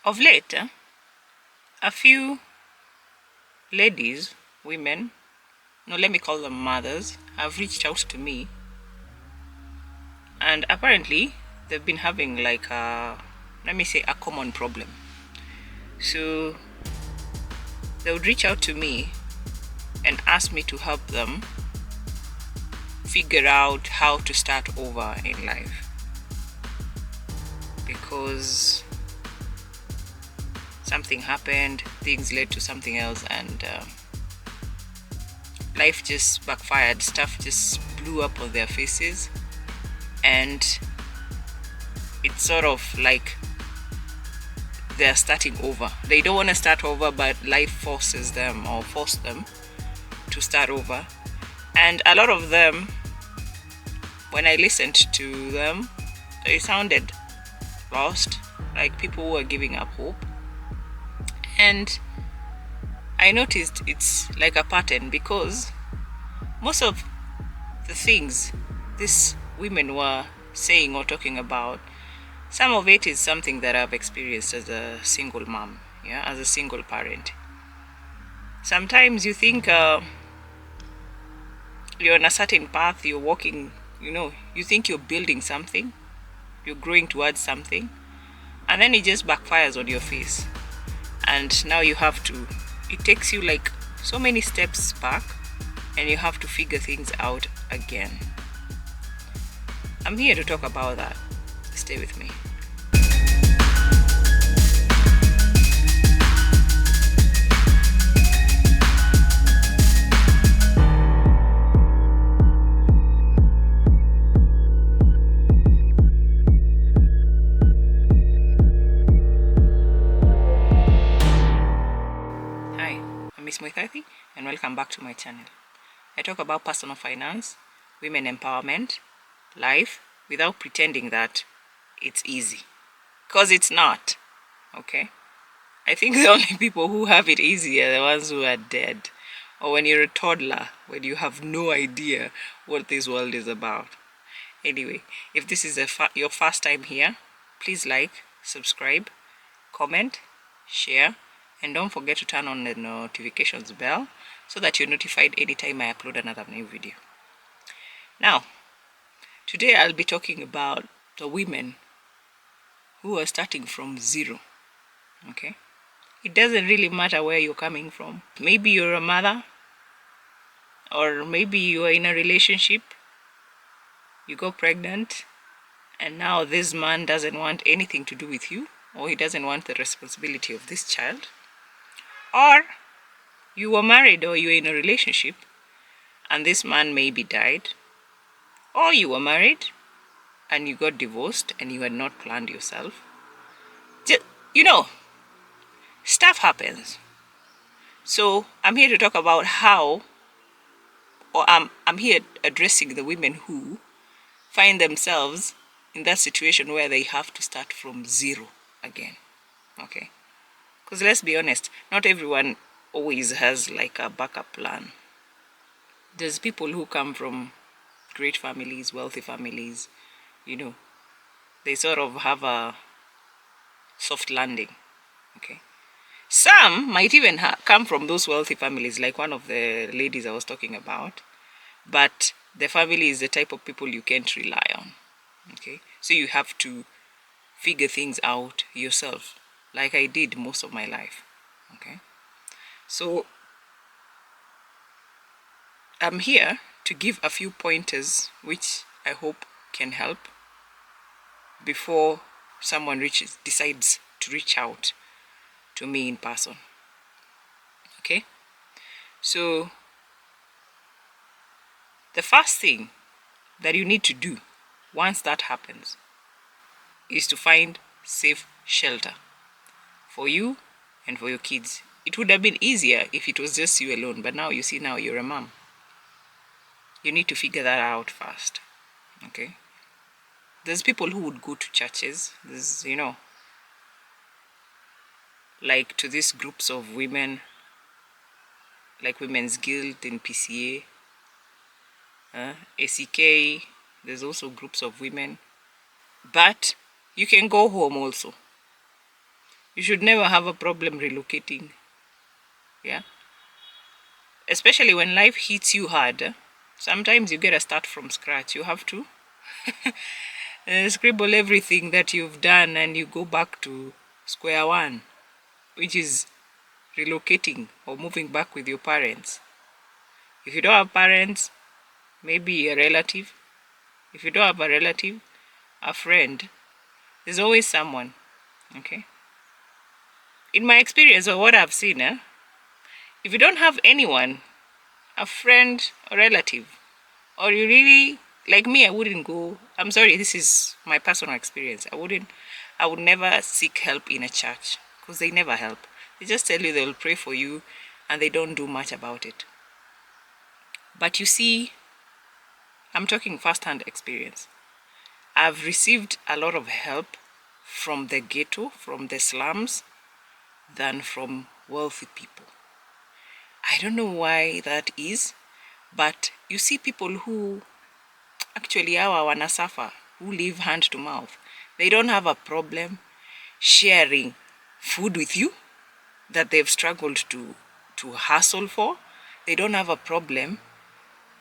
Of late, a few ladies, women, no, let me call them mothers, have reached out to me, and apparently they've been having like let me say, a common problem. So they would reach out to me and ask me to help them figure out how to start over in life, because something happened, things led to something else, and life just backfired. Stuff just blew up on their faces, and it's sort of like they're starting over. They don't want to start over, but life forces them or forced them to start over. And a lot of them, when I listened to them, they sounded lost, like people who are giving up hope. And I noticed it's like a pattern, because most of the things these women were saying or talking about, some of it is something that I've experienced as a single mom, as a single parent. Sometimes you think you're on a certain path, you're walking, you think you're building something, you're growing towards something, and then it just backfires on your face. And now you have to, it takes you like so many steps back, and you have to figure things out again. I'm here to talk about that. Stay with me. Hi, I'm Miss Moithathi, and welcome back to my channel. I talk about personal finance, women empowerment, life, without pretending that it's easy, because it's not. Okay, I think the only people who have it easy are the ones who are dead, or when you're a toddler, when you have no idea what this world is about. Anyway, if this is your first time here, please like, subscribe, comment, share, and don't forget to turn on the notifications bell so that you're notified anytime I upload another new video. Now, today I'll be talking about the women who are starting from zero. Okay? It doesn't really matter where you're coming from. Maybe you're a mother, or maybe you are in a relationship, you got pregnant, and now this man doesn't want anything to do with you, or he doesn't want the responsibility of this child. Or you were married, or you're in a relationship, and this man maybe died. Or you were married and you got divorced and you had not planned yourself. Just, stuff happens. So I'm here to talk about how, or I'm here addressing the women who find themselves in that situation where they have to start from zero again. Okay? Because let's be honest, not everyone always has like a backup plan. There's people who come from great families, wealthy families, they sort of have a soft landing. Okay, some might even come from those wealthy families, like one of the ladies I was talking about, but the family is the type of people you can't rely on. Okay, so you have to figure things out yourself, like I did most of my life. Okay, so I'm here to give a few pointers which I hope can help before someone decides to reach out to me in person. Okay, so the first thing that you need to do once that happens is to find safe shelter for you and for your kids. It would have been easier if it was just you alone, but now you're a mom. You need to figure that out first. Okay, there's people who would go to churches. There's, like to these groups of women, like Women's Guild in PCA, ACK. There's also groups of women. But you can go home also. You should never have a problem relocating. Yeah. Especially when life hits you hard. Sometimes you gotta start from scratch. You have to scribble everything that you've done and you go back to square one, which is relocating or moving back with your parents. If you don't have parents, maybe a relative. If you don't have a relative, a friend, there's always someone. Okay. In my experience or what I've seen, if you don't have anyone, a friend or relative, or you really, like me, I wouldn't go. I'm sorry, this is my personal experience. I would never seek help in a church because they never help. They just tell you they'll pray for you and they don't do much about it. But you see, I'm talking first-hand experience. I've received a lot of help from the ghetto, from the slums, than from wealthy people. I don't know why that is, but you see people who actually wanna suffer, who live hand to mouth. They don't have a problem sharing food with you that they've struggled to hustle for. They don't have a problem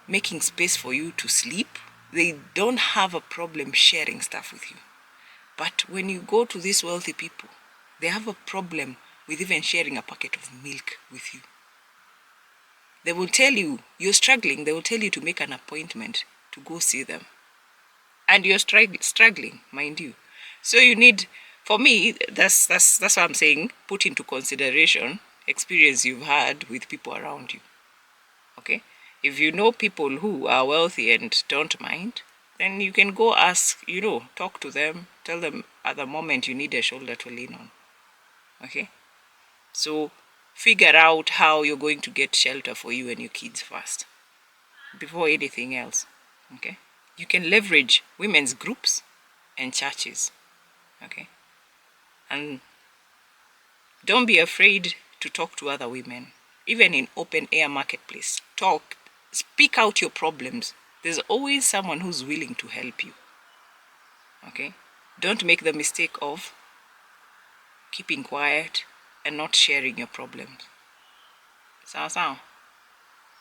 making space for you to sleep. They don't have a problem sharing stuff with you. But when you go to these wealthy people, they have a problem with even sharing a packet of milk with you. They will tell you, you're struggling, they will tell you to make an appointment to go see them. And you're struggling, mind you. So you need, for me, that's what I'm saying, put into consideration experience you've had with people around you. Okay? If you know people who are wealthy and don't mind, then you can go ask, talk to them, tell them at the moment you need a shoulder to lean on. Okay? So figure out how you're going to get shelter for you and your kids first, before anything else. Okay? You can leverage women's groups and churches. Okay? And don't be afraid to talk to other women. Even in open air marketplace, talk, speak out your problems. There's always someone who's willing to help you. Okay? Don't make the mistake of keeping quiet and not sharing your problems. So,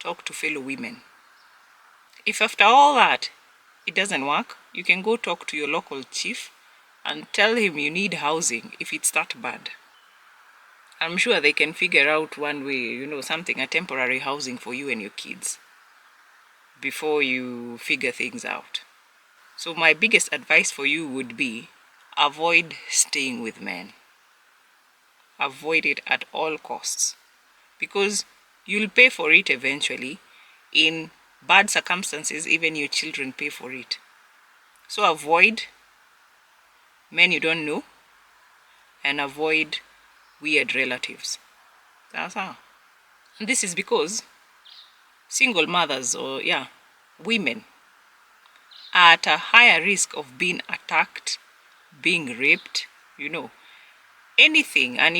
talk to fellow women. If after all that it doesn't work, you can go talk to your local chief and tell him you need housing if it's that bad. I'm sure they can figure out one way, something, a temporary housing for you and your kids before you figure things out. So my biggest advice for you would be, avoid staying with men. Avoid it at all costs, because you'll pay for it eventually. In bad circumstances, even your children pay for it. So avoid men you don't know, and avoid weird relatives. That's how. And this is because single mothers, or women, are at a higher risk of being attacked, being raped, anything. And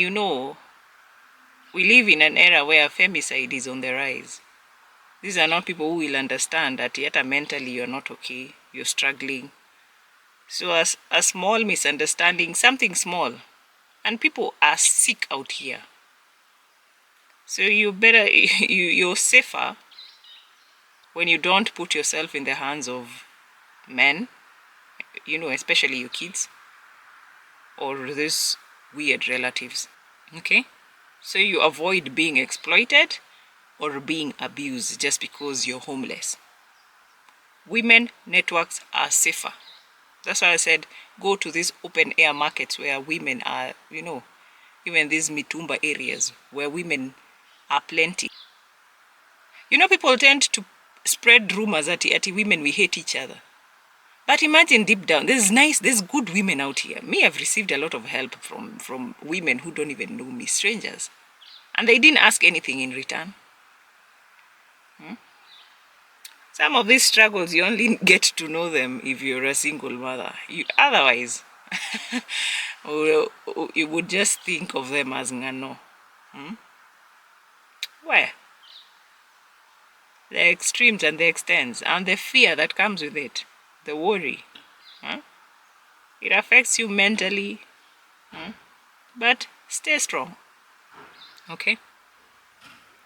we live in an era where femicide is on the rise. These are not people who will understand that yet mentally you're not okay, you're struggling. So as a small misunderstanding, something small, and people are sick out here. So you're safer when you don't put yourself in the hands of men, especially your kids, or these weird relatives. Okay? So you avoid being exploited or being abused just because you're homeless. Women networks are safer. That's why I said go to these open air markets where women are, even these mitumba areas where women are plenty. People tend to spread rumors that women, we hate each other. But imagine deep down, there's good women out here. Me, I've received a lot of help from women who don't even know me, strangers. And they didn't ask anything in return. Some of these struggles, you only get to know them if you're a single mother. Otherwise, you would just think of them as ngano. Where? The extremes and the extents and the fear that comes with it, the worry. It affects you mentally. but stay strong. Okay?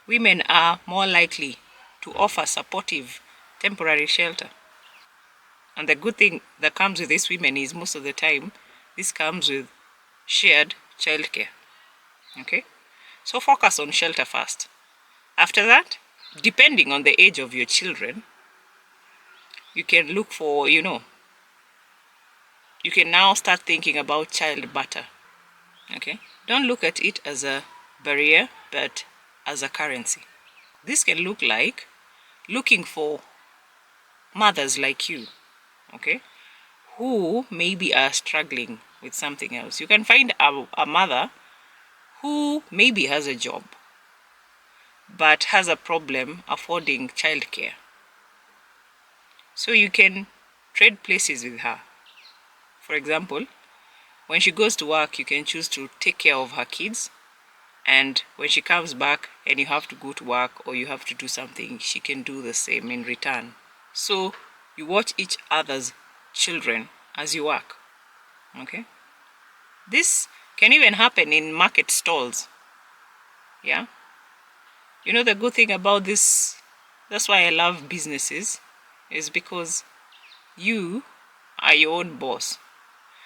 Women are more likely to offer supportive temporary shelter. And the good thing that comes with these women is most of the time, this comes with shared childcare. Okay? So focus on shelter first. After that, depending on the age of your children, you can look for, you can now start thinking about child barter. Okay? Don't look at it as a barrier, but as a currency. This can look like looking for mothers like you, okay, who maybe are struggling with something else. You can find a mother who maybe has a job but has a problem affording childcare. So you can trade places with her. For example, when she goes to work, you can choose to take care of her kids, and when she comes back and you have to go to work or you have to do something, she can do the same in return. So you watch each other's children as you work. Okay? This can even happen in market stalls. Yeah? You know, the good thing about this, that's why I love businesses, is because you are your own boss.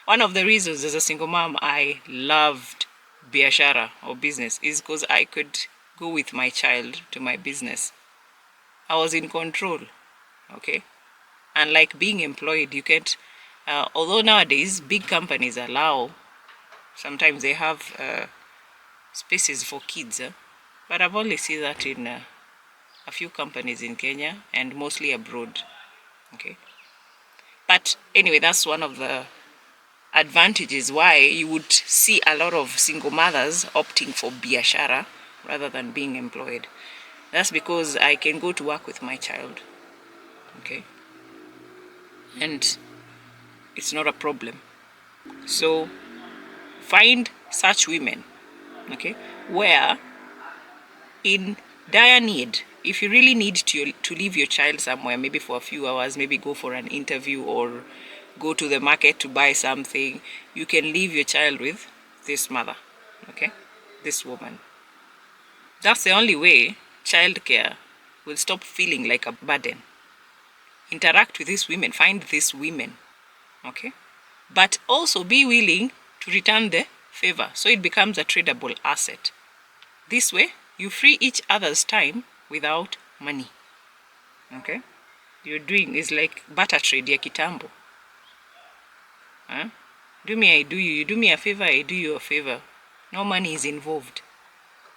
One of the reasons as a single mom I loved biashara or business is because I could go with my child to my business. I was in control. Okay? And like being employed, you can't, although nowadays big companies allow, sometimes they have spaces for kids, but I've only seen that in a few companies in Kenya and mostly abroad. Okay, but anyway, that's one of the advantages why you would see a lot of single mothers opting for biashara rather than being employed. That's because I can go to work with my child. Okay, and it's not a problem. So find such women, okay, where in dire need, if you really need to leave your child somewhere, maybe for a few hours, maybe go for an interview or go to the market to buy something, you can leave your child with this mother, okay, this woman. That's the only way childcare will stop feeling like a burden. Interact with these women, find these women, okay, but also be willing to return the favor so it becomes a tradable asset. This way, you free each other's time without money. Okay? You're doing is like barter trade ya kitambo. Huh? Do me, I do you. You do me a favor, I do you a favor. No money is involved.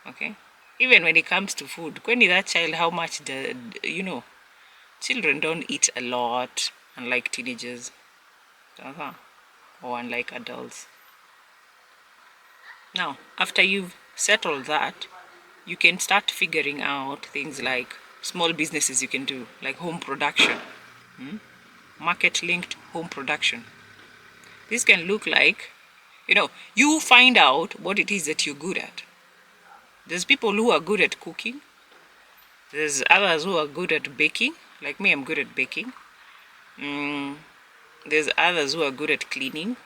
Okay? Even when it comes to food, when that child, how much children don't eat a lot, unlike teenagers, or unlike adults. Now, after you've settled that, you can start figuring out things like small businesses you can do, like home production, market-linked home production. This can look like, you find out what it is that you're good at. There's people who are good at cooking. There's others who are good at baking. Like me, I'm good at baking. There's others who are good at cleaning.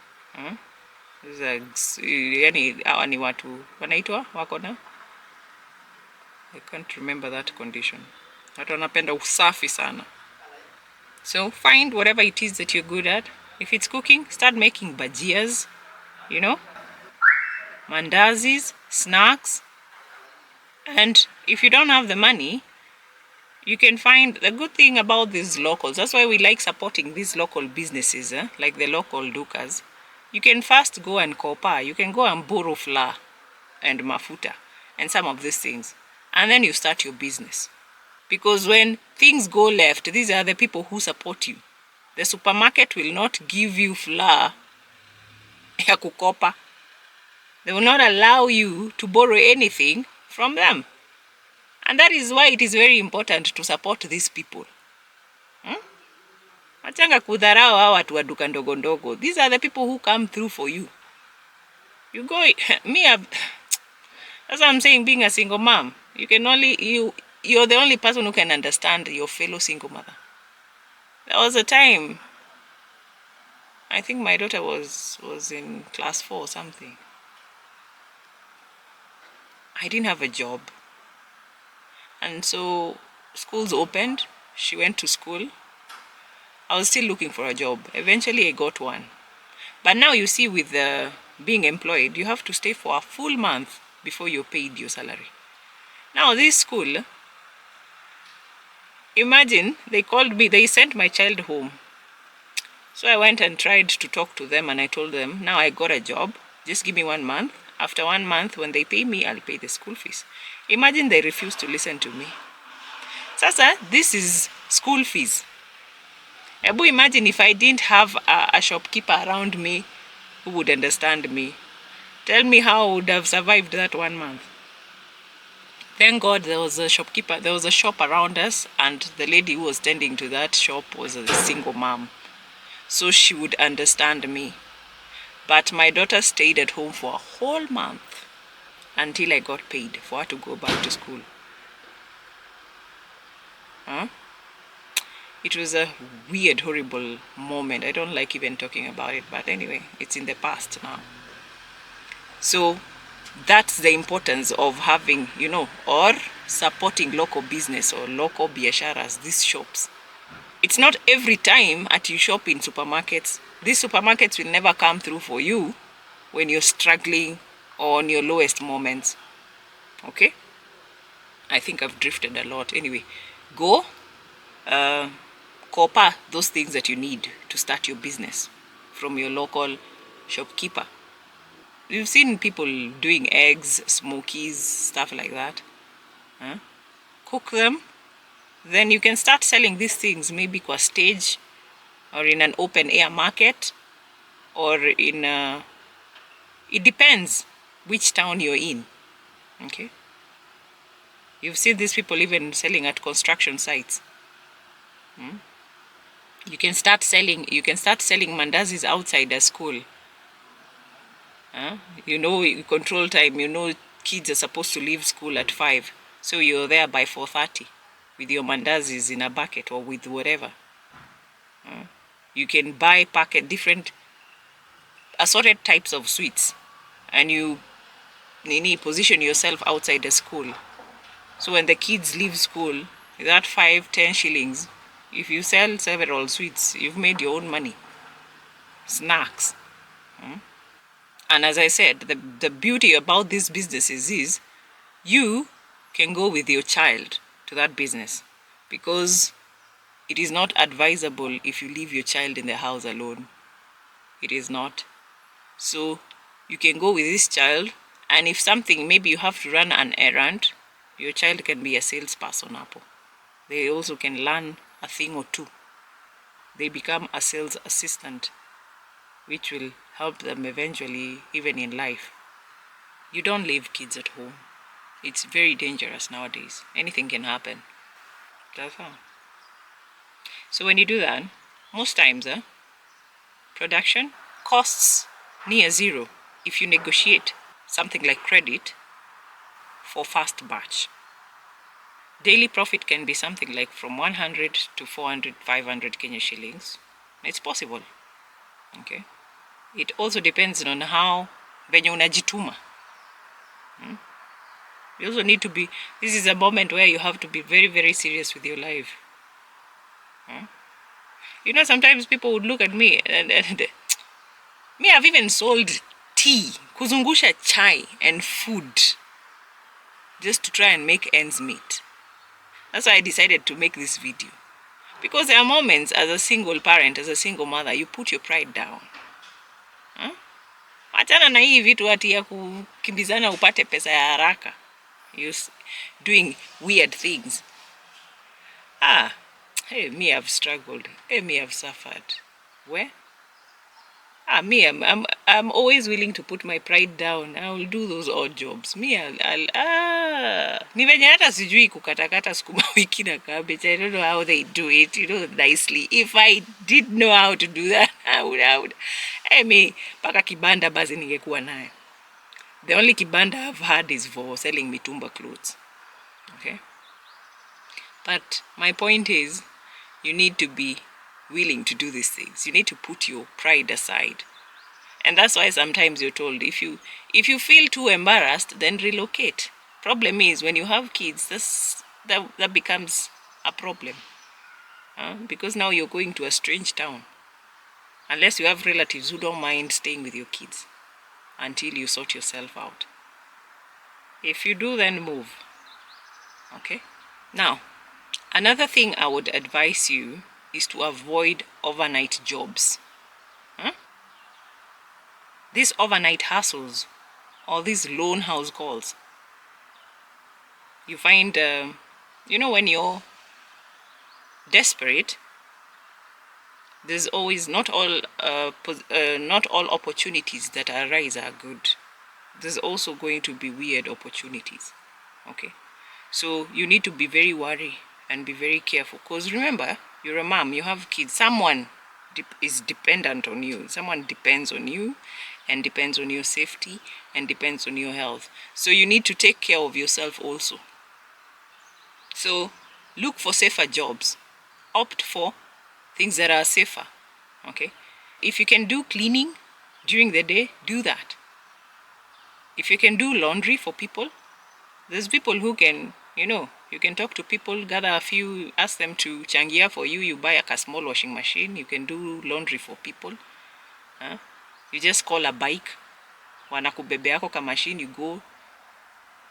Yani hawa ni watu wanaitwa wako na, I can't remember that condition. Watu wanapenda usafi sana. So find whatever it is that you're good at. If it's cooking, start making bajias, mandazis, snacks. And if you don't have the money, you can find the good thing about these locals. That's why we like supporting these local businesses, like the local dukas. You can first go and kopa. You can go and borrow flour and mafuta and some of these things. And then you start your business. Because when things go left, these are the people who support you. The supermarket will not give you flour ya kukopa. They will not allow you to borrow anything from them. And that is why it is very important to support these people. Achanga kudharau hawa watu wa duka ndogo ndogo. These are the people who come through for you. You go, that's what I'm saying, being a single mom. You're the only person who can understand your fellow single mother. There was a time, I think my daughter was in class 4 or something. I didn't have a job. And so schools opened. She went to school. I was still looking for a job. Eventually I got one. But now you see, with being employed, you have to stay for a full month before you're paid your salary. Now this school, imagine, they called me, they sent my child home. So I went and tried to talk to them, and I told them, now I got a job, just give me 1 month. After 1 month, when they pay me, I'll pay the school fees. Imagine they refused to listen to me. Sasa, this is school fees. Ebu imagine if I didn't have a shopkeeper around me who would understand me. Tell me how I would have survived that 1 month. Thank God there was a shopkeeper, there was a shop around us, and the lady who was tending to that shop was a single mom. So she would understand me. But my daughter stayed at home for a whole month until I got paid for her to go back to school. Huh? It was a weird, horrible moment. I don't like even talking about it, but anyway, it's in the past now. So that's the importance of having, or supporting local business or local biasharas, these shops. It's not every time at you shop in supermarkets. These supermarkets will never come through for you when you're struggling or on your lowest moments. Okay? I think I've drifted a lot. Anyway, go copper those things that you need to start your business from your local shopkeeper. You've seen people doing eggs, smokies, stuff like that. Cook them. Then you can start selling these things maybe kwa stage, or in an open air market, or in it depends which town you're in. Okay? You've seen these people even selling at construction sites. You can start selling mandazis outside a school. You control time. Kids are supposed to leave school at 5, so you're there by 4:30 with your mandazis in a bucket or with whatever. You can buy different assorted types of sweets, and you position yourself outside the school. So when the kids leave school, that 5-10 shillings, if you sell several sweets, you've made your own money. Snacks. And as I said, the beauty about these businesses is you can go with your child to that business, because it is not advisable if you leave your child in the house alone. It is not. So you can go with this child, and if something, maybe you have to run an errand, your child can be a salesperson. They also can learn a thing or two. They become a sales assistant, which will help them eventually, even in life. You don't leave kids at home. It's very dangerous nowadays. Anything can happen. That's how. So when you do that, most times, production costs near zero if you negotiate something like credit for fast batch. Daily profit can be something like from 100 to 400, 500 Kenya shillings. It's possible. Okay. It also depends on how venye unajituma. You also need to be, this is a moment where you have to be very, very serious with your life. Sometimes people would look at me and me, I've even sold tea, kuzungusha chai and food, just to try and make ends meet. That's why I decided to make this video. Because there are moments as a single parent, as a single mother, you put your pride down. Achana na hii vitu ati ya kukimbizana upate pesa ya haraka. You're doing weird things. Hey, me, I've struggled. Hey, me, I've suffered. Where? Me, I'm always willing to put my pride down. I will do those odd jobs. Me, ni venye hata sijui kukatakata sukuma wiki na cabbage. I don't know how they do it, nicely. If I did know how to do that, I would. Me, paka kibanda basi ningekuwa nayo. The only kibanda I've had is for selling mitumba clothes. Okay? But my point is, you need to be willing to do these things. You need to put your pride aside. And that's why sometimes you're told, if you feel too embarrassed, then relocate. Problem is when you have kids, that becomes a problem. Because now you're going to a strange town. Unless you have relatives who don't mind staying with your kids until you sort yourself out. If you do, then move. Okay? Now, another thing I would advise you is to avoid overnight jobs. These overnight hustles or these lone house calls. You find, when you're desperate, there's always not all opportunities that arise are good. There's also going to be weird opportunities. Okay, so you need to be very wary and be very careful, because remember, you're a mom, you have kids, someone is dependent on you, someone depends on you and depends on your safety and depends on your health. So you need to take care of yourself also. So look for safer jobs, opt for things that are safer. Okay, if you can do cleaning during the day, do that. If you can do laundry for people, there's people who can, you can talk to people, gather a few, ask them to changia for you. You buy a small washing machine, you can do laundry for people. You just call a bike, wanakubebe yako ka machine, you go,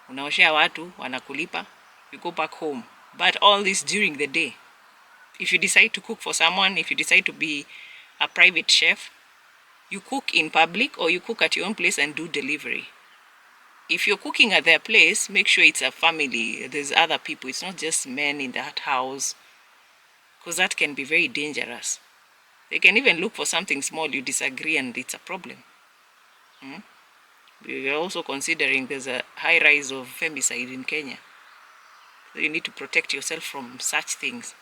unaoshea watu, wanakulipa, you go back home. But all this during the day. If you decide to cook for someone, if you decide to be a private chef, you cook in public or you cook at your own place and do delivery. If you're cooking at their place, make sure it's a family. There's other people. It's not just men in that house, because that can be very dangerous. They can even look for something small, you disagree, and it's a problem. We are also considering there's a high rise of femicide in Kenya. So you need to protect yourself from such things.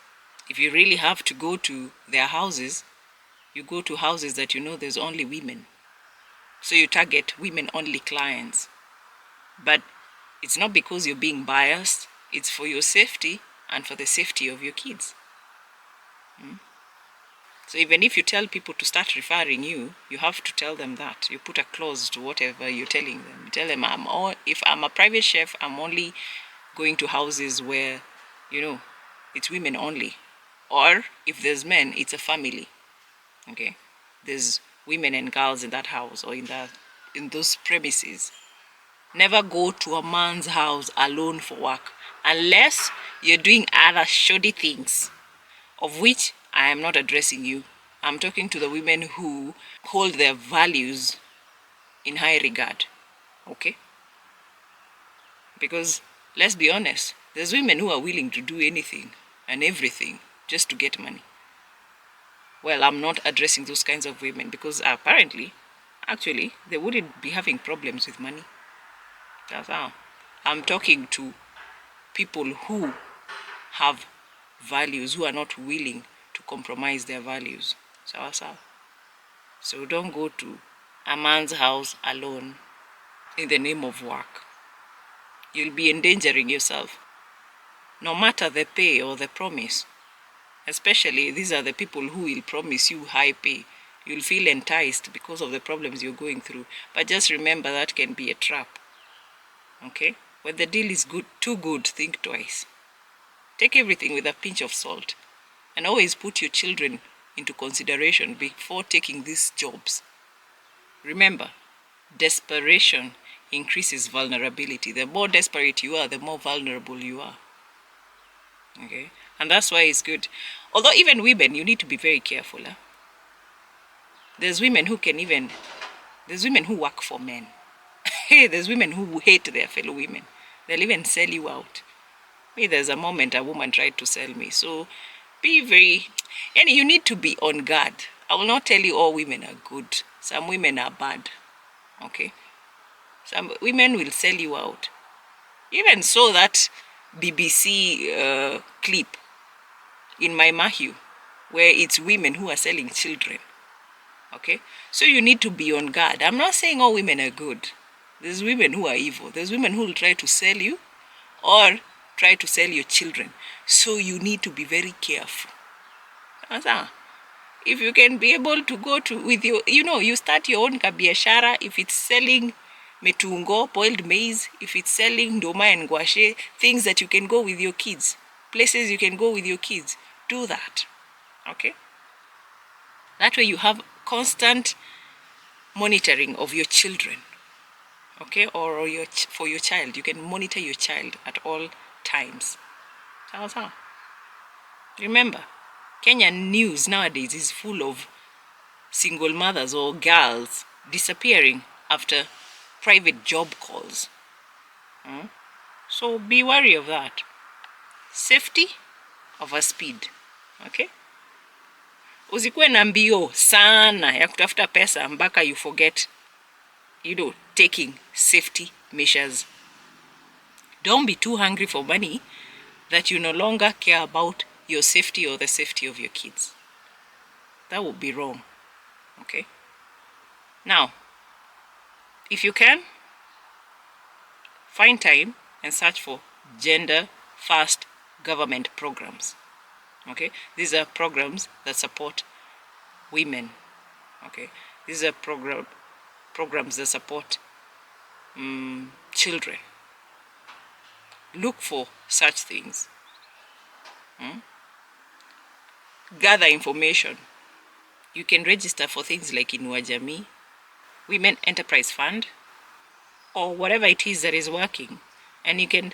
If you really have to go to their houses, you go to houses that there's only women. So you target women-only clients. But it's not because you're being biased. It's for your safety and for the safety of your kids. So even if you tell people to start referring you, you have to tell them that. You put a clause to whatever you're telling them. You tell them, if I'm a private chef, I'm only going to houses where, it's women only. Or if there's men, it's a family. Okay? There's women and girls in that house or in those premises. Never go to a man's house alone for work unless you're doing other shoddy things, of which I am not addressing you. I'm talking to the women who hold their values in high regard. Okay? Because let's be honest, there's women who are willing to do anything and everything just to get money. Well, I'm not addressing those kinds of women because actually, they wouldn't be having problems with money. That's how. I'm talking to people who have values, who are not willing to compromise their values. So don't go to a man's house alone in the name of work. You'll be endangering yourself. No matter the pay or the promise. Especially, these are the people who will promise you high pay. You'll feel enticed because of the problems you're going through. But just remember, that can be a trap. Okay? When the deal is good, too good, think twice. Take everything with a pinch of salt. And always put your children into consideration before taking these jobs. Remember, desperation increases vulnerability. The more desperate you are, the more vulnerable you are. Okay? And that's why it's good. Although even women, you need to be very careful. There's women who work for men. There's women who hate their fellow women. They'll even sell you out. There's a moment a woman tried to sell me. So be very, you need to be on guard. I will not tell you all women are good. Some women are bad. Okay? Some women will sell you out. Even saw that BBC clip in my Mahue where it's women who are selling children. Okay? So you need to be on guard. I'm not saying all women are good. There's women who are evil. There's women who will try to sell you or try to sell your children. So you need to be very careful. If you can be able to go to with your, you start your own kabiashara. If it's selling metungo, boiled maize, if it's selling ndoma and ngwashe, things that you can go with your kids, places you can go with your kids, do that. Okay? That way you have constant monitoring of your children. Okay? Or for your child. You can monitor your child at all times. Sawa. Remember, Kenyan news nowadays is full of single mothers or girls disappearing after private job calls. So be wary of that. Safety over speed. Okay? Usikuwe na mbio sana ya kutafuta pesa mpaka you forget, taking safety measures. Don't be too hungry for money that you no longer care about your safety or the safety of your kids. That would be wrong. Okay? Now, if you can, find time and search for gender-first government programs. Okay? These are programs that support women. Okay? These are programs that support children. Look for such things. Gather information. You can register for things like Inua Jamii, Women Enterprise Fund, or whatever it is that is working. And you can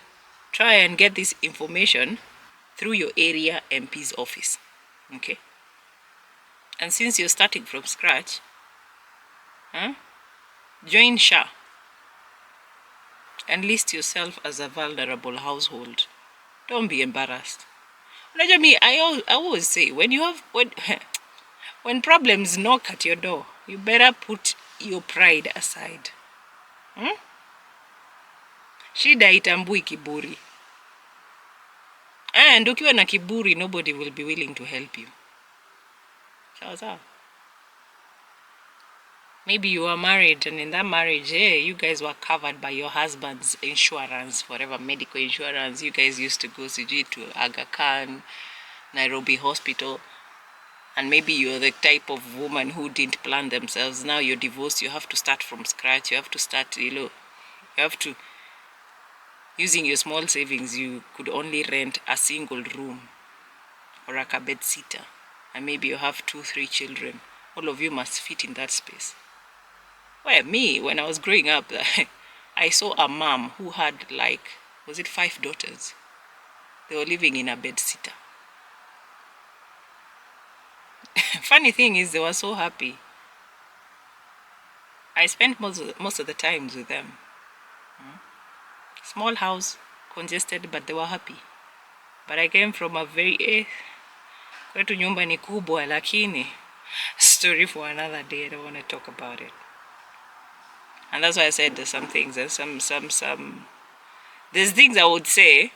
try and get this information through your area MP's office. Okay? And since you're starting from scratch, join SHA and list yourself as a vulnerable household. Don't be embarrassed. I always say, when problems knock at your door, you better put your pride aside. Shida haitambui kiburi. And ukiwa na kiburi, nobody will be willing to help you. Sawa. Maybe you are married, and in that marriage, you guys were covered by your husband's insurance, whatever medical insurance. You guys used to go to Aga Khan, Nairobi Hospital. And maybe you're the type of woman who didn't plan themselves. Now you're divorced, you have to start from scratch. You have to start, using your small savings, you could only rent a single room or a bed sitter. And maybe you have 2-3 children. All of you must fit in that space. Well, when I was growing up, I saw a mom who had 5 daughters. They were living in a bed sitter. Funny thing is, they were so happy. I spent most of the times with them. Small house, congested, but they were happy. But I came from a very kwetu nyumba ni kubwa, lakini story for another day. I don't want to talk about it. And that's why I said there's some things, there's there's things I would say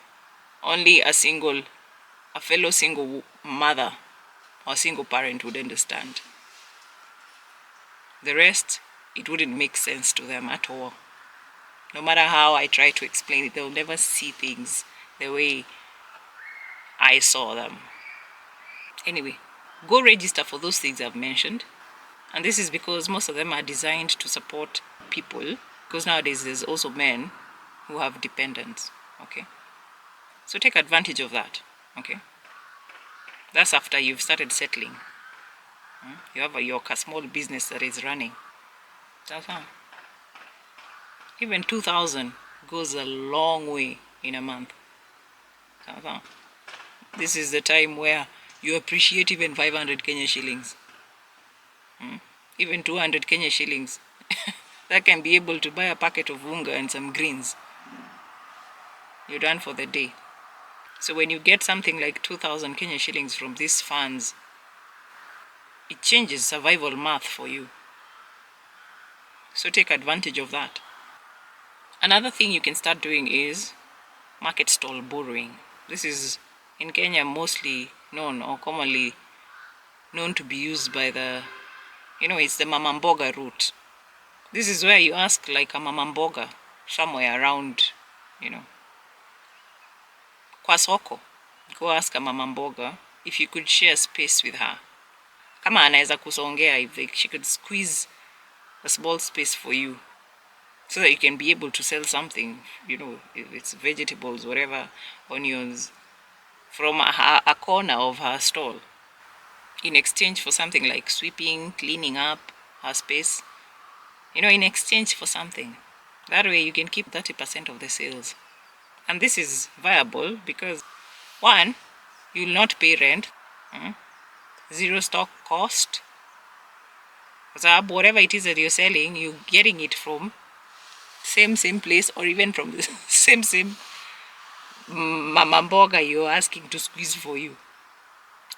only a fellow single mother or single parent would understand. The rest, it wouldn't make sense to them at all. No matter how I try to explain it, they'll never see things the way I saw them. Anyway, go register for those things I've mentioned. And this is because most of them are designed to support people. Because nowadays there's also men who have dependents. Okay? So take advantage of that. Okay? That's after you've started settling. You have your small business that is running. That's how. Even 2,000 goes a long way in a month. That's how. This is the time where you appreciate even 500 Kenya shillings. Even 200 Kenya shillings. That can be able to buy a packet of unga and some greens. You're done for the day. So when you get something like 2,000 Kenya shillings from these funds, it changes survival math for you. So take advantage of that. Another thing you can start doing is market stall borrowing. This is in Kenya mostly known or commonly known to be used by it's the mama mboga route. This is where you ask like a mama mboga somewhere around, kwa soko. Go ask a mama mboga if you could share space with her. Kama anaweza kusongea, if she could squeeze a small space for you. so that you can be able to sell something, if it's vegetables, whatever, onions, from a corner of her stall, in exchange for something like sweeping, cleaning up her space, in exchange for something. That way you can keep 30% of the sales. And this is viable because, one, you will not pay rent, zero stock cost. So whatever it is that you're selling, you're getting it from same place, or even from the same mama mboga you're asking to squeeze for you.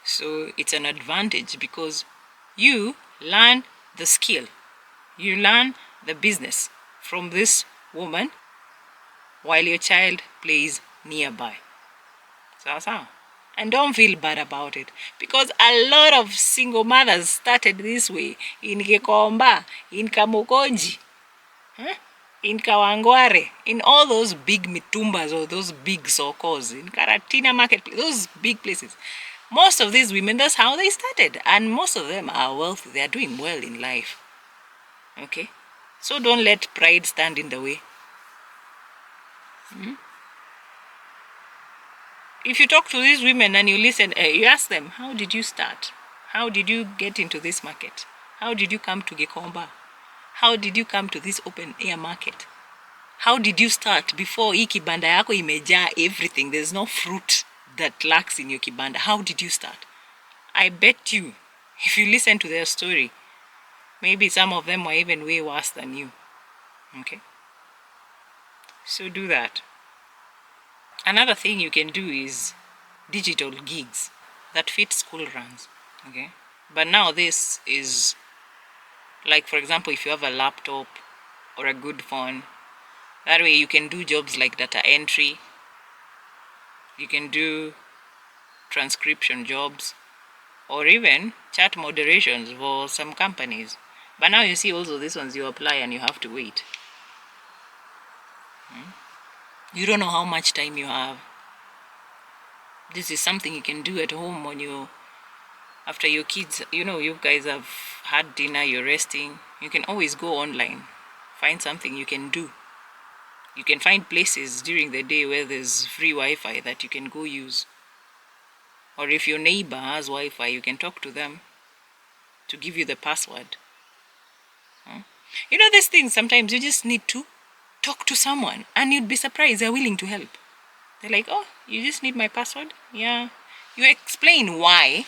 So it's an advantage because you learn the skill, you learn the business from this woman while your child plays nearby. So, and don't feel bad about it, because a lot of single mothers started this way in Gikomba, in Kamukonji, in Kawangware, in all those big mitumbas or those big sokos, in Karatina Marketplace, those big places. Most of these women, that's how they started, and most of them are wealthy. They are doing well in life. Okay, so don't let pride stand in the way. If you talk to these women and you listen, you ask them, how did you start? How did you get into this market? How did you come to Gikomba? How did you come to this open air market? How did you start before hii kibanda yako imejaa everything? There's no fruit that lacks in your kibanda. How did you start? I bet you, if you listen to their story, maybe some of them were even way worse than you. Okay? So do that. Another thing you can do is digital gigs that fit school runs. Okay? But now this is, like, for example, if you have a laptop or a good phone, that way you can do jobs like data entry, you can do transcription jobs, or even chat moderations for some companies. But now you see also these ones you apply and you have to wait. You don't know how much time you have. This is something you can do at home when after your kids, you guys have had dinner, you're resting. You can always go online, find something you can do. You can find places during the day where there's free Wi-Fi that you can go use. Or if your neighbor has Wi-Fi, you can talk to them to give you the password. These things, sometimes you just need to talk to someone and you'd be surprised they're willing to help. They're like, oh, you just need my password? Yeah. You explain why.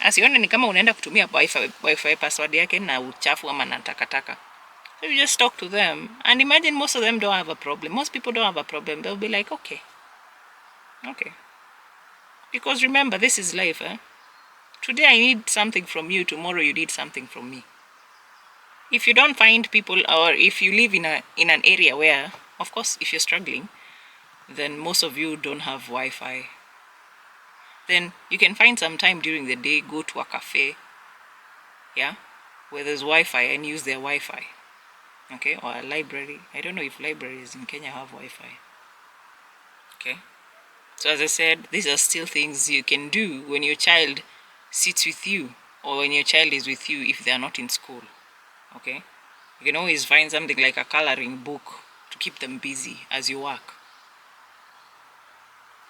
Asione ni kama unaenda kutumia Wi-Fi password yake na uchafu ama na takataka. So you just talk to them, and imagine most of them don't have a problem. Most people don't have a problem. They'll be like, okay. Because remember, this is life. Today I need something from you, tomorrow you need something from me. If you don't find people, or if you live in an area where, of course, if you're struggling, then most of you don't have Wi-Fi. Then you can find some time during the day, go to a cafe, where there's Wi-Fi, and use their Wi-Fi. Okay, or a library. I don't know if libraries in Kenya have Wi-Fi. Okay, so as I said, these are still things you can do when your child sits with you, or when your child is with you if they are not in school. Okay, you can always find something like a coloring book to keep them busy as you work.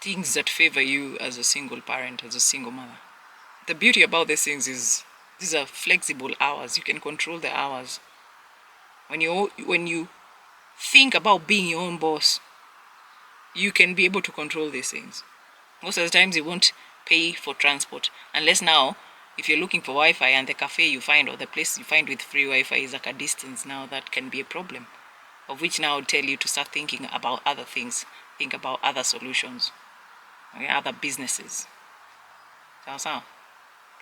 Things that favor you as a single parent, as a single mother. The beauty about these things is these are flexible hours. You can control the hours. When you think about being your own boss, you can be able to control these things. Most of the times you won't pay for transport, unless now, if you're looking for Wi-Fi and the cafe you find or the place you find with free Wi-Fi is like a distance, now that can be a problem, of which now I'll tell you to start thinking about other things, think about other solutions, other businesses. So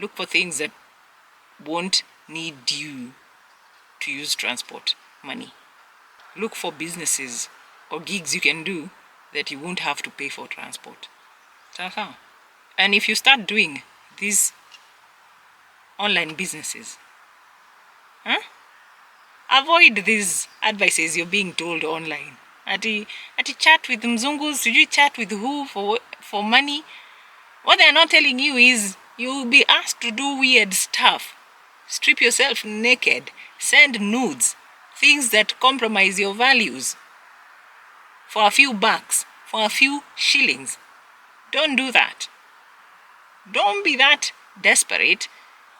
look for things that won't need you to use transport money. Look for businesses or gigs you can do that you won't have to pay for transport. And if you start doing these online businesses, avoid these advices you're being told online. Ati chat with mzungus, did you chat with who for money? What they're not telling you is you'll be asked to do weird stuff. Strip yourself naked, send nudes, things that compromise your values for a few bucks, for a few shillings. Don't do that. Don't be that desperate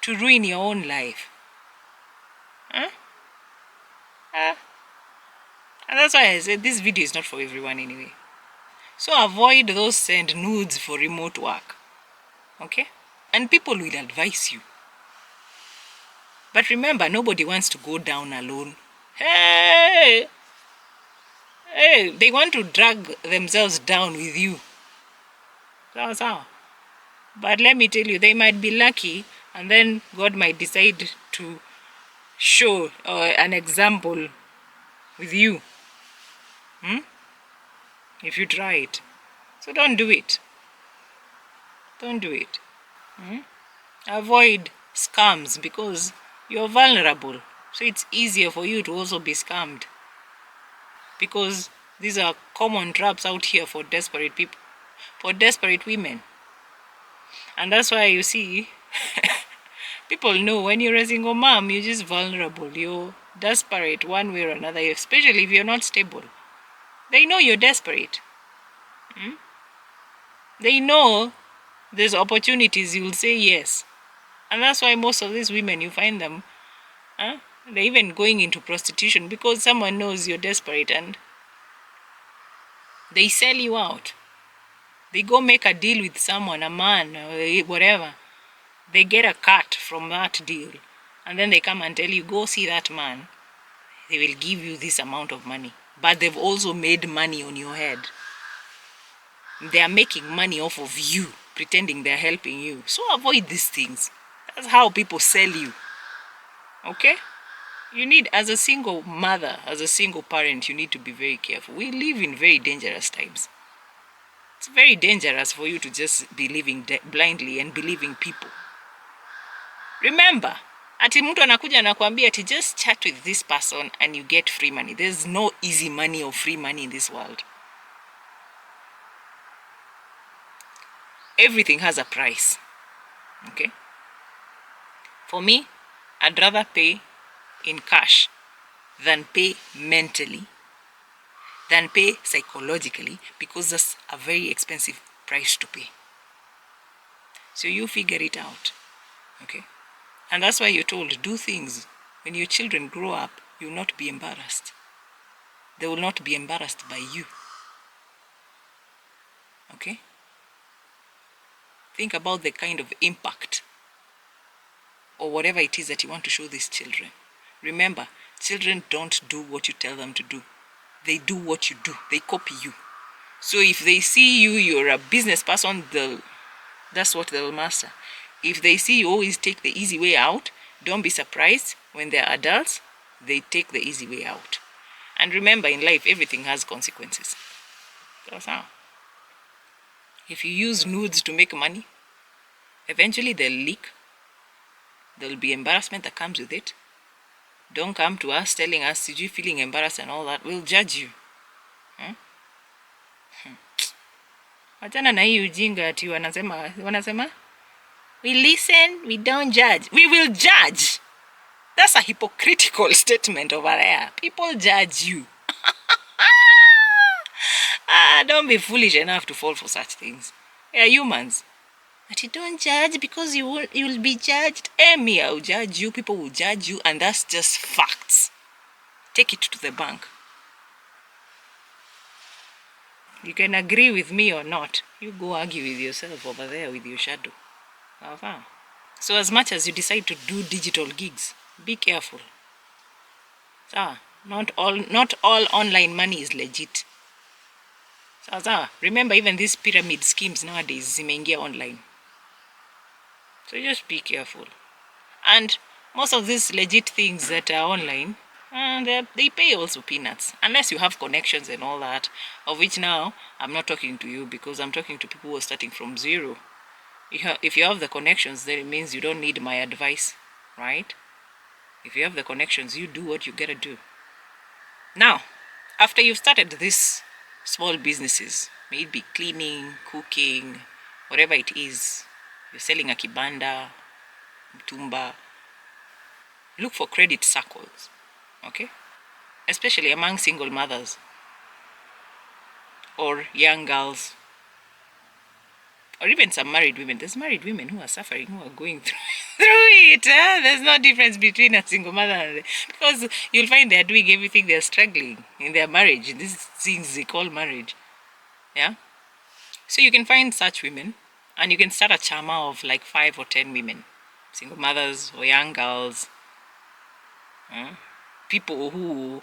to ruin your own life. Huh? And that's why I said this video is not for everyone anyway. So avoid those send nudes for remote work. Okay? And people will advise you. But remember, nobody wants to go down alone. Hey! Hey, they want to drag themselves down with you. But let me tell you, they might be lucky, and then God might decide to show an example with you. If you try it. So don't do it. Don't do it. Avoid scams because you're vulnerable. So it's easier for you to also be scammed. Because these are common traps out here for desperate people, for desperate women. And that's why you see, people know when you're a single mom, you're just vulnerable. You're desperate one way or another, especially if you're not stable. They know you're desperate. They know there's opportunities, you'll say yes. And that's why most of these women, you find them, they're even going into prostitution because someone knows you're desperate and they sell you out. They go make a deal with someone, a man, or whatever. They get a cut from that deal. And then they come and tell you, go see that man. They will give you this amount of money. But they've also made money on your head. They are making money off of you, pretending they're helping you. So avoid these things. That's how people sell you. Okay? You need, as a single mother, as a single parent, you need to be very careful. We live in very dangerous times. It's very dangerous for you to just be living blindly and believing people. Remember, ati mtu anakuja anakuambia ati just chat with this person and you get free money. There's no easy money or free money in this world. Everything has a price. Okay? For me, I'd rather pay in cash than pay mentally, than pay psychologically, because that's a very expensive price to pay. So you figure it out. Okay? And that's why you're told, do things. When your children grow up, you'll not be embarrassed. They will not be embarrassed by you. Okay? Think about the kind of impact or whatever it is that you want to show these children. Remember, children don't do what you tell them to do. They do what you do. They copy you. So if they see you're a business person, that's what they'll master. If they see you always take the easy way out, don't be surprised when they're adults, they take the easy way out. And remember, in life, everything has consequences. That's how. If you use nudes to make money, eventually they'll leak. There'll be embarrassment that comes with it. Don't come to us telling us, did you feeling embarrassed and all that? We'll judge you. Wachana na hii ujinga ati wanasema, we listen, we don't judge. We will judge. That's a hypocritical statement over there. People judge you. Don't be foolish enough to fall for such things. We are humans. But you don't judge because you'll be judged. Me, I'll judge you. People will judge you, and that's just facts. Take it to the bank. You can agree with me or not. You go argue with yourself over there with your shadow. So as much as you decide to do digital gigs, be careful. Not all online money is legit. Remember, even these pyramid schemes nowadays zimeingia online. So just be careful. And most of these legit things that are online, they pay also peanuts. Unless you have connections and all that, of which now I'm not talking to you because I'm talking to people who are starting from zero. If you have the connections, then it means you don't need my advice, right? If you have the connections, you do what you gotta do. Now, after you've started these small businesses, may it be cleaning, cooking, whatever it is, you're selling a kibanda, mtumba, look for credit circles, okay? especially among single mothers or young girls, or even some married women. There's married women who are suffering, who are going through it. There's no difference between a single mother and, because you'll find they're doing everything, they're struggling in their marriage, in these things they call marriage. Yeah. So you can find such women, and you can start a chama of like 5 or 10 women, single mothers or young girls, people who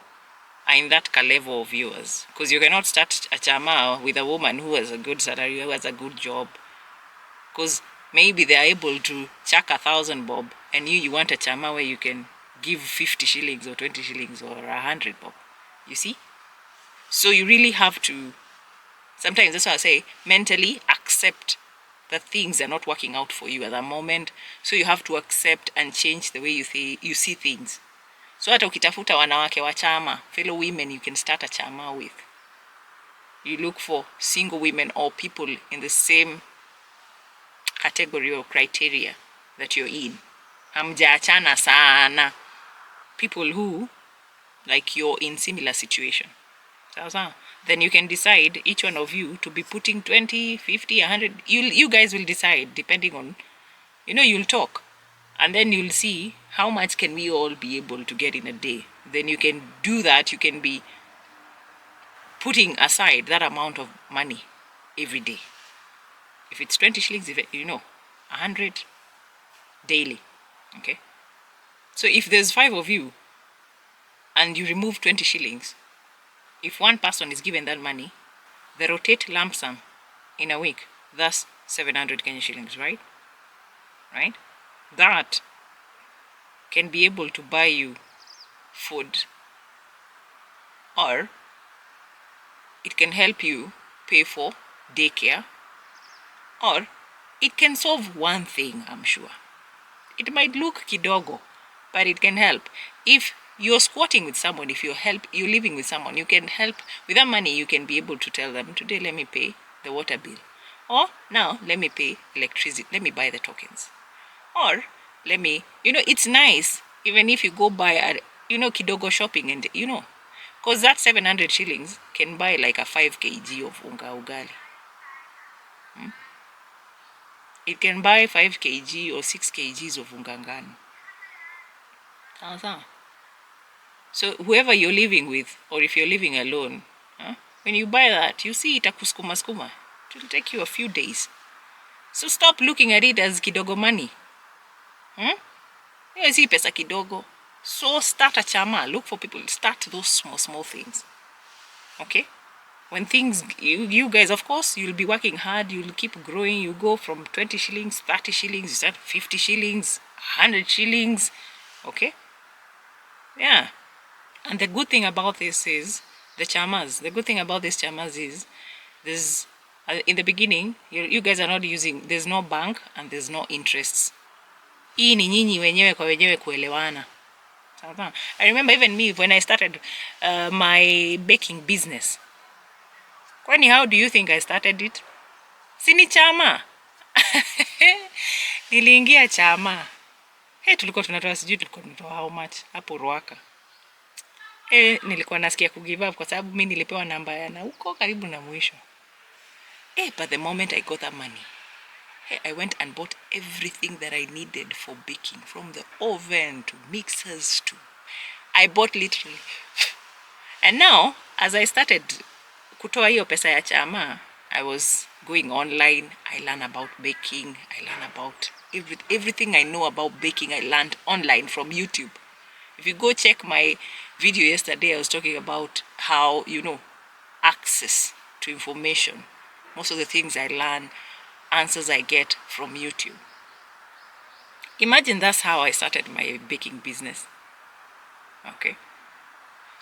are in that level of yours. Because you cannot start a chama with a woman who has a good salary, who has a good job. Because maybe they are able to chuck 1,000 bob, and you want a chama where you can give 50 shillings or 20 shillings or 100 bob. You see? So you really have to, sometimes that's why I say, mentally accept that things are not working out for you at the moment. So you have to accept and change the way you see things. So hata ukitafuta wanawake wa chama, fellow women you can start a chama with. You look for single women or people in the same category or criteria that you're in. Hamjaachana sana. People who, like, you're in similar situation. Then you can decide, each one of you, to be putting 20, 50, 100. You guys will decide, depending on, you'll talk. And then you'll see how much can we all be able to get in a day. Then you can do that. You can be putting aside that amount of money every day. If it's 20 shillings, 100 daily. Okay? So if there's 5 of you and you remove 20 shillings, if one person is given that money, the rotate lump sum in a week, that's 700 Kenya shillings, right? Right? That can be able to buy you food, or it can help you pay for daycare, or it can solve one thing, I'm sure. It might look kidogo, but it can help. If you're squatting with someone, if you're living with someone, you can help. With that money, you can be able to tell them, today let me pay the water bill. Or now let me pay electricity, let me buy the tokens. Or let me, it's nice, even if you go buy kidogo shopping, and because that 700 shillings can buy like a 5 kg of unga ugali. It can buy 5 kg or 6 kgs of unga ngano. So whoever you're living with, or if you're living alone, when you buy that, you see itakuskuma skuma. It will take you a few days. So stop looking at it as kidogo money. You see pesa kidogo. So start a chama. Look for people. Start those small things. Okay? When things, you guys, of course, you'll be working hard. You'll keep growing. You go from 20 shillings, 30 shillings, you start 50 shillings, 100 shillings. Okay? Yeah. And the good thing about this is the chamas. The good thing about these chamas is there's, in the beginning, you guys are not using, there's no bank and there's no interests. Hii ni nyinyi wenyewe kwa wenyewe kuelewana. I remember even me when I started my baking business. Kwani how do you think I started it? Sini chama. Niliingia chama. Tulikuwa tunatoa sijui tulikuwa tunatoa how much hapo Ruaka. Nilikuwa nasikia kugive up kwa sababu mimi nilipewa namba yana huko karibu na mwisho. But the moment I got that money, I went and bought everything that I needed for baking, from the oven to mixers to, I bought literally. And now, as I started kutoa hiyo pesa ya chama, I was going online. I learned about baking. I learned about everything I know about baking. I learned online from YouTube. If you go check my video yesterday, I was talking about how, access to information. Most of the things I learn, answers I get from YouTube. Imagine that's how I started my baking business. Okay?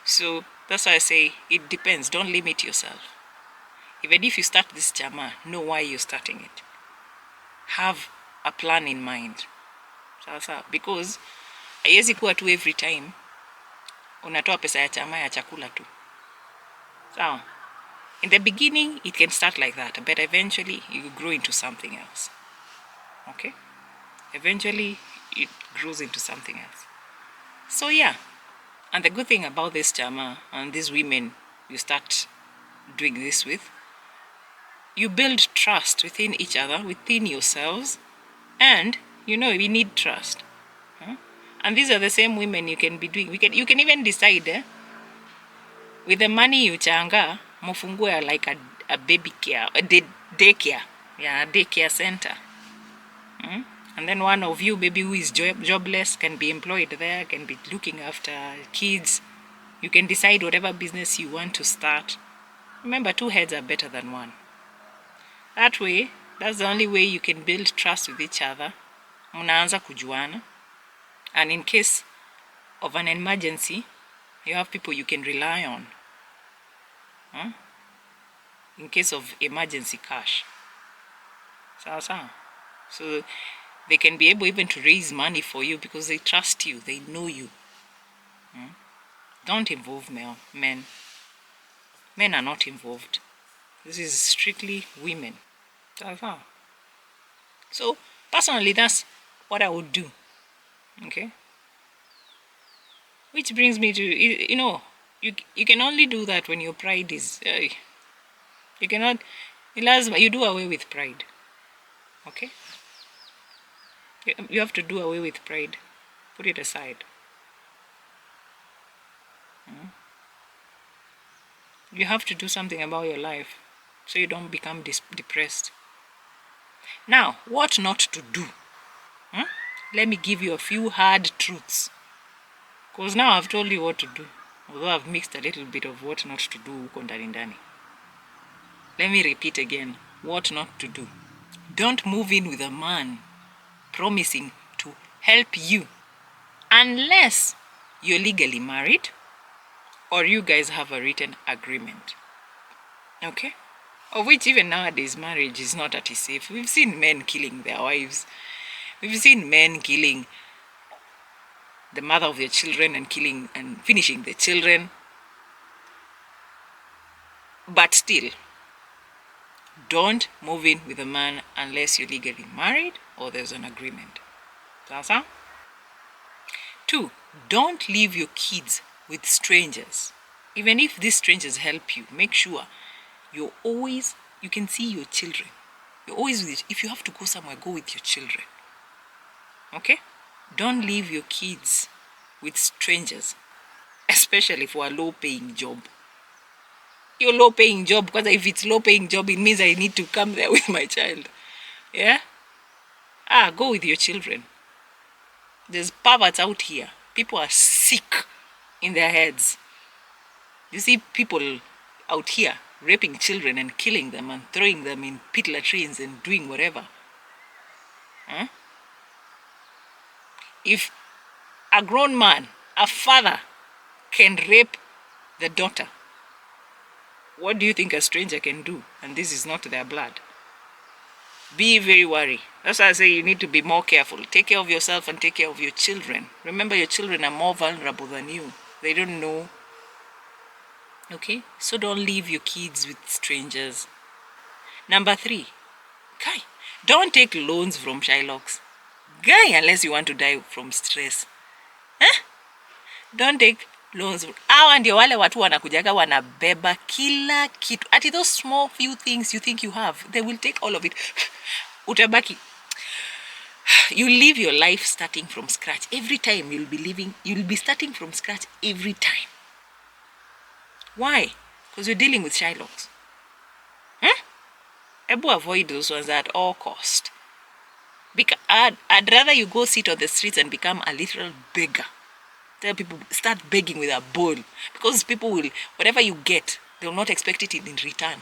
So that's why I say it depends. Don't limit yourself. Even if you start this chama, know why you're starting it. Have a plan in mind. Because haiwezi kuwa tu every time unatoa pesa ya chama ya chakula tu. So in the beginning it can start like that, but eventually you grow into something else. Okay? Eventually it grows into something else. So yeah, And the good thing about this chama and these women you start doing this with, you build trust within each other, within yourselves, and you need trust. And these are the same women you can be doing. You can even decide with the money you changa, mufungue like a baby care, a daycare, yeah, a daycare center. And then one of you, maybe who is jobless, can be employed there, can be looking after kids. You can decide whatever business you want to start. Remember, 2 heads are better than 1. That way, that's the only way you can build trust with each other. Mnaanza kujuana. And in case of an emergency, you have people you can rely on. In case of emergency cash. So they can be able even to raise money for you because they trust you, they know you. Don't involve men. Men are not involved. This is strictly women. So personally, that's what I would do. Okay? Which brings me to, you can only do that when your pride is, you cannot, you do away with pride. Okay? You have to do away with pride. Put it aside. You have to do something about your life so you don't become depressed. Now, what not to do? Let me give you a few hard truths. Because now I've told you what to do. Although I've mixed a little bit of what not to do huko ndani ndani. Let me repeat again. What not to do. Don't move in with a man promising to help you unless you're legally married or you guys have a written agreement. Okay? Of which even nowadays marriage is not that safe. We've seen men killing their wives. We've seen men killing the mother of their children and killing and finishing the children. But still, don't move in with a man unless you're legally married or there's an agreement. Sasa? 2, don't leave your kids with strangers. Even if these strangers help you, make sure you can see your children. You're always with it. If you have to go somewhere, go with your children. Okay? Don't leave your kids with strangers, especially for a low-paying job. Your low-paying job, because if it's low-paying job, it means I need to come there with my child. Yeah? Go with your children. There's perverts out here. People are sick in their heads. You see people out here raping children and killing them and throwing them in pit latrines and doing whatever. If a grown man, a father, can rape the daughter, what do you think a stranger can do? And this is not their blood. Be very wary. That's why I say you need to be more careful. Take care of yourself and take care of your children. Remember, your children are more vulnerable than you. They don't know. Okay? So don't leave your kids with strangers. Number 3. Guy, don't take loans from Shylocks. Guy, unless you want to die from stress. Don't take loans. Hawa ndio wale watu wanakujaga wanabeba kila kitu. Ati those small few things you think you have, they will take all of it. Utabaki. You live your life starting from scratch. Every time you'll be starting from scratch every time. Why? Because you're dealing with Shylocks. Avoid those ones at all cost. I'd rather you go sit on the streets and become a literal beggar. Tell people, start begging with a bowl. Because people will, whatever you get, they will not expect it in return.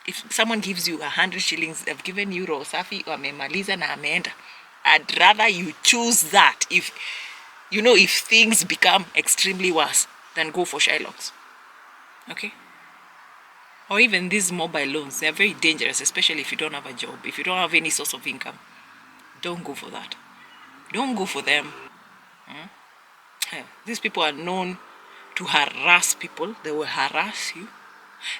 If someone gives you 100 shillings, they've given you roho safi, wamemaliza na ameenda. I'd rather you choose that if things become extremely worse than go for Shylocks. Okay? Or even these mobile loans, they're very dangerous, especially if you don't have a job. If you don't have any source of income, don't go for that. Don't go for them. These people are known to harass people. They will harass you.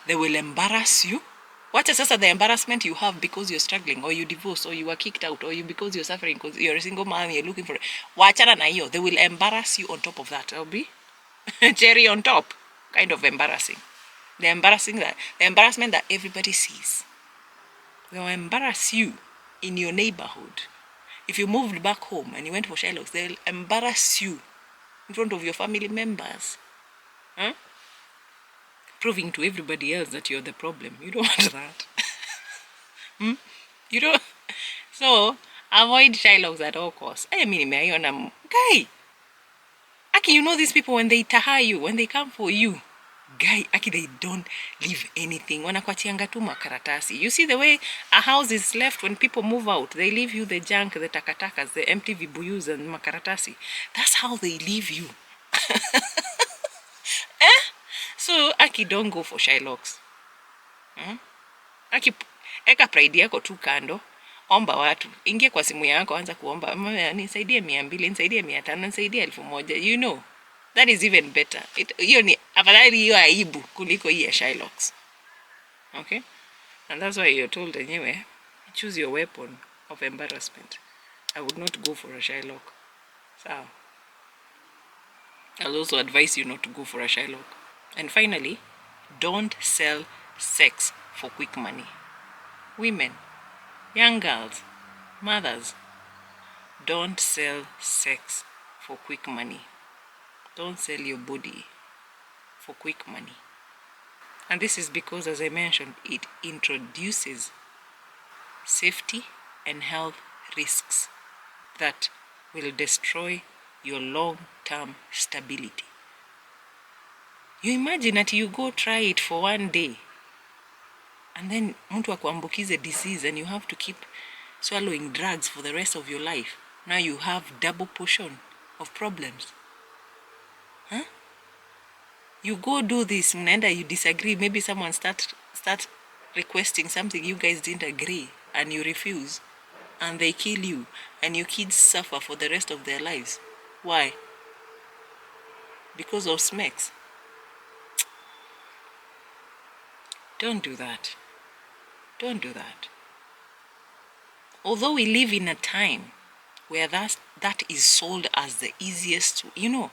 They will embarrass you. What is the embarrassment you have because you're struggling, or you divorced, or you were kicked out, or because you're suffering because you're a single man, you're looking for it. Wachana na hiyo. They will embarrass you on top of that. cherry on top, kind of embarrassing. The embarrassment that everybody sees. They'll embarrass you in your neighborhood. If you moved back home and you went for Shylocks, they'll embarrass you in front of your family members. Huh? Proving to everybody else that you're the problem. You don't want that. You don't. So, avoid Shylocks at all costs. I mean, guy. Aki, you know these people, when they taha you, when they come for you, guy, Aki, they don't leave anything. Wanakwatianga tu makaratasi. You see the way a house is left when people move out. They leave you the junk, the takatakas, the empty vibuyus and makaratasi. That's how they leave you. So, Aki, don't go for Shylocks. Aki, eka pride yako tu kando. Omba watu. Ingia kwa simu yako, anza kuomba. Nisaidie 200, nisaidie 500, nisaidie 1000. You know. That is even better. Hiyo ni afadhali hiyo aibu kuliko hii ya Shylocks. Okay? And that's why you're told anyway, choose your weapon of embarrassment. I would not go for a Shylock. So, I'll also advise you not to go for a Shylock. And finally, don't sell sex for quick money. Women, young girls, mothers, don't sell sex for quick money. Don't sell your body for quick money. And this is because, as I mentioned, it introduces safety and health risks that will destroy your long-term stability. You imagine that you go try it for one day and then mtu akuambukize disease and you have to keep swallowing drugs for the rest of your life. Now you have double portion of problems. Huh? You go do this, mnaenda, you disagree, maybe someone start requesting something you guys didn't agree and you refuse, and they kill you and your kids suffer for the rest of their lives. Why? Because of smacks. Don't do that. Don't do that. Although we live in a time where that is sold as the easiest, you know,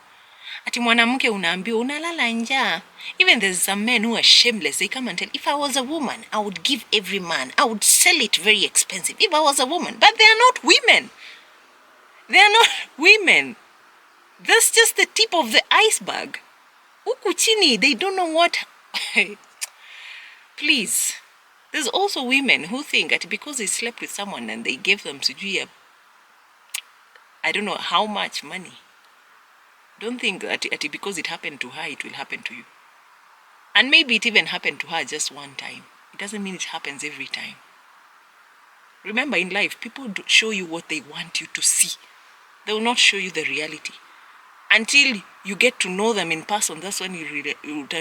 ati mwanamke unaambiwa unalala njaa. Even there's some men who are shameless. They come and tell, if I was a woman, I would give every man. I would sell it very expensive if I was a woman. But they are not women. They are not women. That's just the tip of the iceberg. Huku chini, they don't know what. Please. There's also women who think that because they slept with someone and they gave them I don't know how much money. Don't think that because it happened to her, it will happen to you. And maybe it even happened to her just one time. It doesn't mean it happens every time. Remember, in life, people show you what they want you to see. They will not show you the reality. Until you get to know them in person, that's when you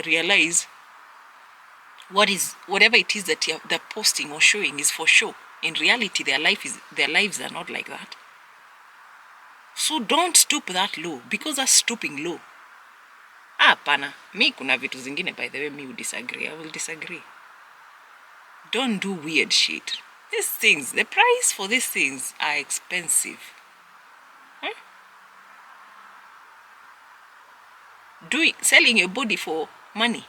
realize whatever it is that they're posting or showing is for show. In reality, their lives are not like that. So don't stoop that low, because that's stooping low. Pana. Mi kuna vitu zingine, by the way, mi will disagree. I will disagree. Don't do weird shit. These things, the price for these things are expensive. Selling your body for money.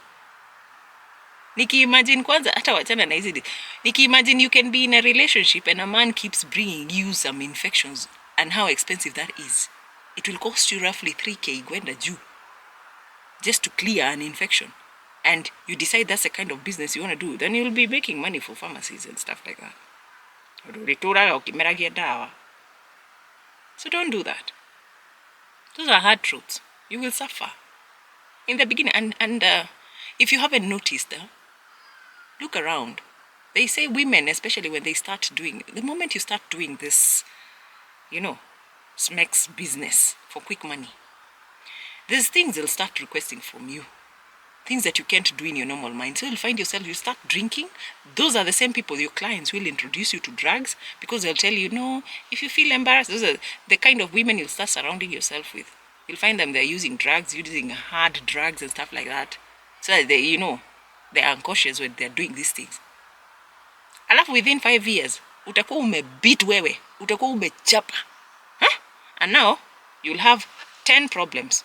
Niki imagine kwanza hata wachana na hizi. Niki imagine you can be in a relationship and a man keeps bringing you some infections, and how expensive that is. It will cost you roughly 3K gwenda juu just to clear an infection. And you decide that's the kind of business you want to do, then you'll be making money for pharmacies and stuff like that. So don't do that. Those are hard truths. You will suffer in the beginning. And if you haven't noticed, look around. They say women, especially when they start doing, the moment you start doing this, you know, smacks business for quick money, there's things they'll start requesting from you. Things that you can't do in your normal mind. So you'll find yourself, you start drinking. Those are the same people, your clients, will introduce you to drugs, because they'll tell you, no, if you feel embarrassed, those are the kind of women you'll start surrounding yourself with. You'll find them, they're using drugs, using hard drugs and stuff like that. So that they, you know, they're unconscious when they're doing these things. Alafu within 5 years, utakuwa umebeat wewe, utakuwa umechapa. And now, you'll have 10 problems.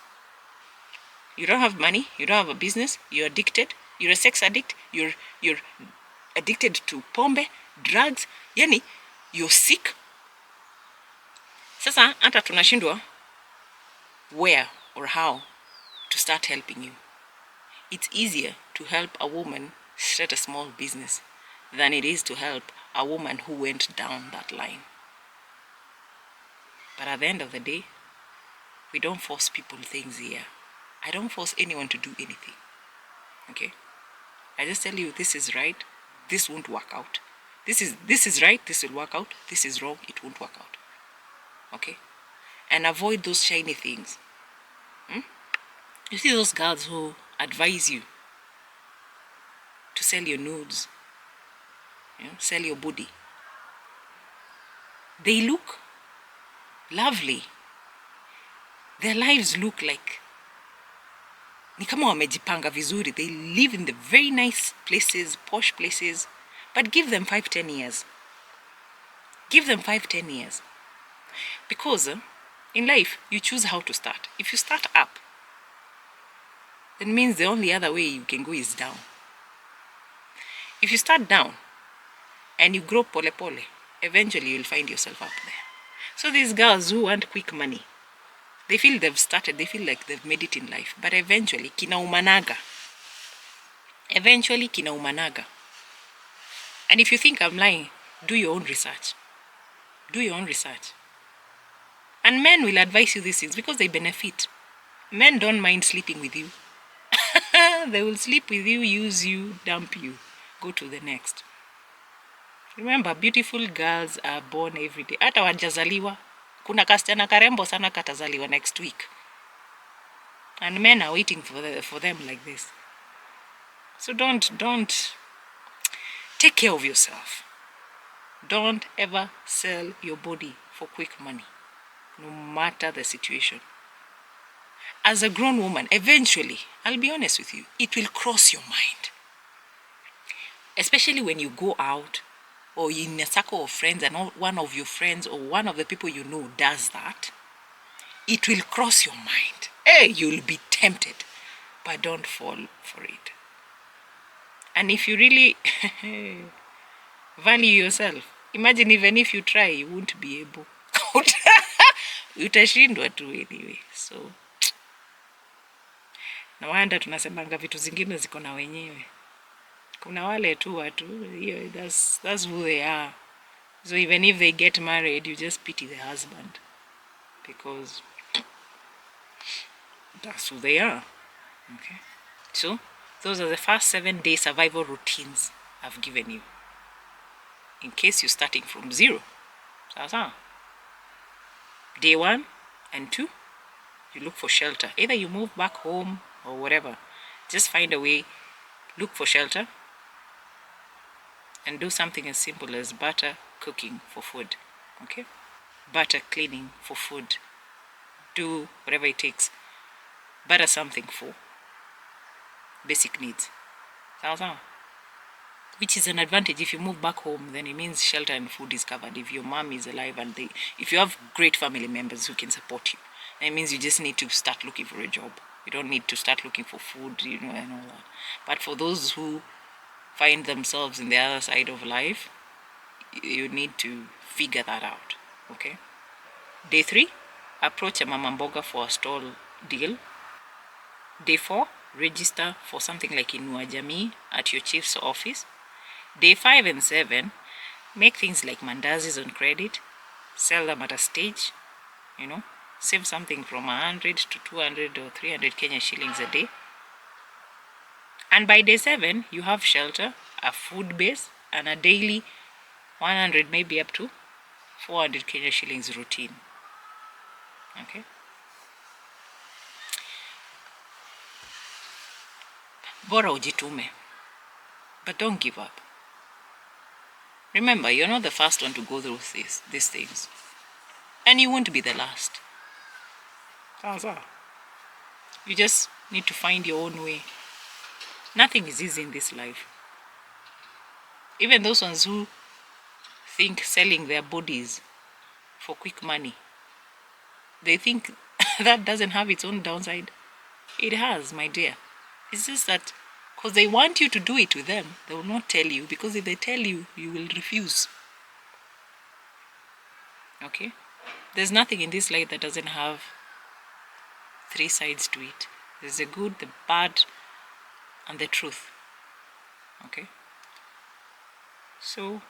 You don't have money, you don't have a business, you're addicted, you're a sex addict, you're addicted to pombe, drugs, yani you're sick. Sasa hata tunashindwa where or how to start helping you. It's easier to help a woman start a small business than it is to help a woman who went down that line. But at the end of the day, we don't force people things here. I don't force anyone to do anything. Okay? I just tell you, this is right, this won't work out. This is right, this will work out. This is wrong, it won't work out. Okay? And avoid those shiny things. You see those girls who advise you to sell your nudes, sell your body. They look lovely. Their lives look like ni kama wamejipanga vizuri. They live in the very nice places, posh places. But give them 5-10 years. Give them 5-10 years. Because in life, you choose how to start. If you start up, that means the only other way you can go is down. If you start down and you grow pole pole, eventually you'll find yourself up there. So these girls who want quick money, they feel they've started, they feel like they've made it in life. But eventually, kinaumanaga. Eventually, kinaumanaga. And if you think I'm lying, do your own research. Do your own research. And men will advise you these things because they benefit. Men don't mind sleeping with you. They will sleep with you, use you, dump you, go to the next. Remember, beautiful girls are born every day. Hata wajazaliwa. Kuna kasichana karembo sana katazaliwa next week. And men are waiting for them like this. So don't take care of yourself. Don't ever sell your body for quick money, no matter the situation. As a grown woman, eventually, I'll be honest with you, it will cross your mind. Especially when you go out or in a circle of friends and one of your friends or one of the people you know does that, it will cross your mind. Hey, you'll be tempted, but don't fall for it. And if you really value yourself, imagine even if you try, you won't be able. Utashindwa tu anyway. So na wanda tunasemanga vitu zingine ziko na wenyewe. Kuna wale tu watu, that's who they are. So even if they get married, you just pity the husband because that's who they are. Okay. So those are the first 7-day survival routines I've given you. In case you're starting from zero. Day 1 and 2, you look for shelter. Either you move back home or whatever. Just find a way, look for shelter, and do something as simple as butter cooking for food. Okay? Butter cleaning for food. Do whatever it takes. Butter something for basic needs. Which is an advantage. If you move back home, then it means shelter and food is covered. If your mom is alive and if you have great family members who can support you, then it means you just need to start looking for a job. You don't need to start looking for food, and all that. But for those who find themselves in the other side of life, you need to figure that out. Okay? Day 3, approach a mama mboga for a stall deal. Day 4, register for something like Inua Jamii at your chief's office. Day 5 and 7, make things like mandazis on credit, sell them at a stage, save something from 100 to 200 or 300 Kenya shillings a day. And by day 7, you have shelter, a food base, and a daily 100, maybe up to 400 Kenya shillings routine. Okay? Bora ujitume. But don't give up. Remember, you're not the first one to go through these things. And you won't be the last. You just need to find your own way. Nothing is easy in this life. Even those ones who think selling their bodies for quick money, they think that doesn't have its own downside. It has, my dear. It's just that because they want you to do it with them, they will not tell you, because if they tell you, you will refuse. Okay? There's nothing in this life that doesn't have three sides to it. There's the good, the bad, and the truth. Okay? So